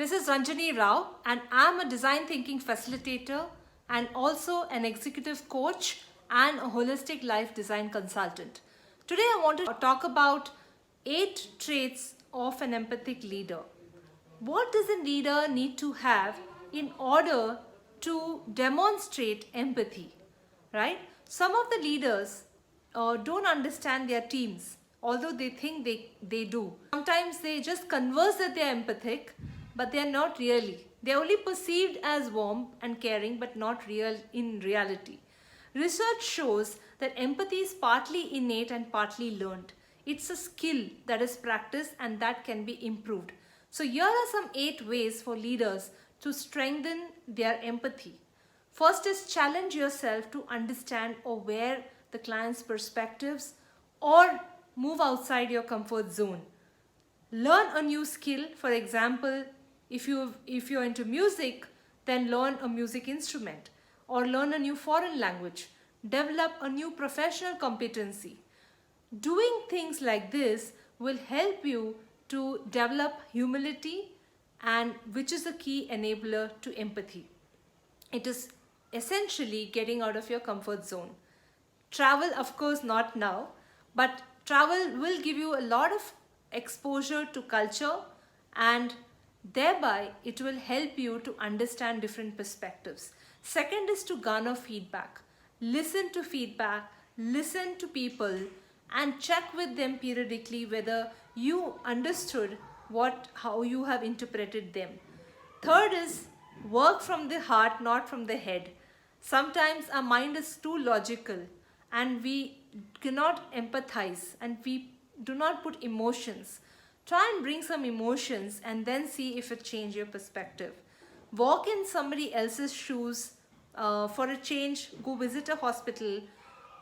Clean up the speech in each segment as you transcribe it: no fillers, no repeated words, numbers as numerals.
This is Ranjani Rao and I'm a design thinking facilitator and also an executive coach and a holistic life design consultant. Today I want to talk about 8 traits of an empathic leader. What does a leader need to have in order to demonstrate empathy, right? Some of the leaders don't understand their teams, although they think they do. Sometimes they just converse that they are empathic, but they are not really. They are only perceived as warm and caring, but not real in reality. Research shows that empathy is partly innate and partly learned. It's a skill that is practiced and that can be improved. So here are some 8 ways for leaders to strengthen their empathy. First is challenge yourself to understand or wear the client's perspectives or move outside your comfort zone. Learn a new skill. For example, if you're into music, then learn a music instrument or learn a new foreign language. Develop a new professional competency. Doing things like this will help you to develop humility, and which is a key enabler to empathy. It is essentially getting out of your comfort zone. Travel, of course, not now, but travel will give you a lot of exposure to culture, and thereby it will help you to understand different perspectives. Second is to garner feedback. Listen to feedback, listen to people, and check with them periodically whether you understood how you have interpreted them. Third is work from the heart, not from the head. Sometimes our mind is too logical and we cannot empathize and we do not put emotions. Try and bring some emotions and then see if it changes your perspective. Walk in somebody else's shoes for a change. Go visit a hospital.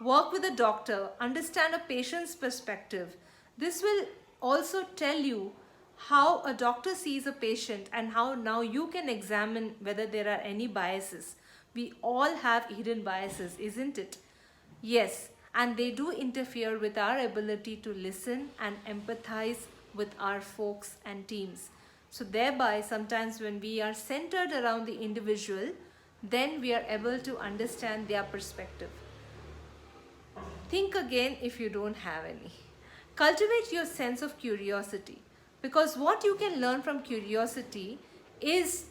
Work with a doctor. Understand a patient's perspective. This will also tell you how a doctor sees a patient and how now you can examine whether there are any biases. We all have hidden biases, isn't it? Yes, and they do interfere with our ability to listen and empathize with our folks and teams. So thereby, sometimes when we are centered around the individual, then we are able to understand their perspective. Think again if you don't have any. Cultivate your sense of curiosity, because what you can learn from curiosity is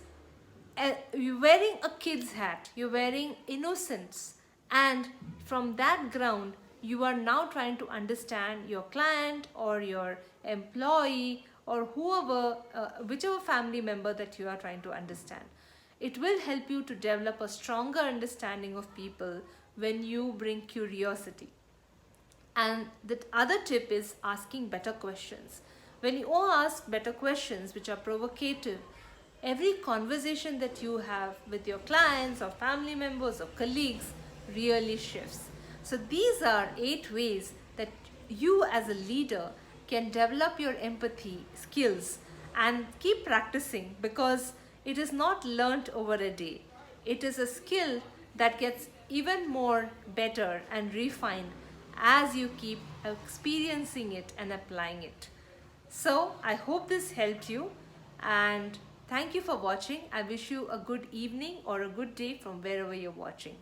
you're wearing a kid's hat, you're wearing innocence, and from that ground you are now trying to understand your client or your employee or whoever, whichever family member that you are trying to understand. It will help you to develop a stronger understanding of people when you bring curiosity. And the other tip is asking better questions. When you ask better questions which are provocative, every conversation that you have with your clients or family members or colleagues really shifts. So these are 8 ways that you as a leader can develop your empathy skills and keep practicing, because it is not learnt over a day. It is a skill that gets even more better and refined as you keep experiencing it and applying it. So I hope this helped you, and thank you for watching. I wish you a good evening or a good day from wherever you're watching.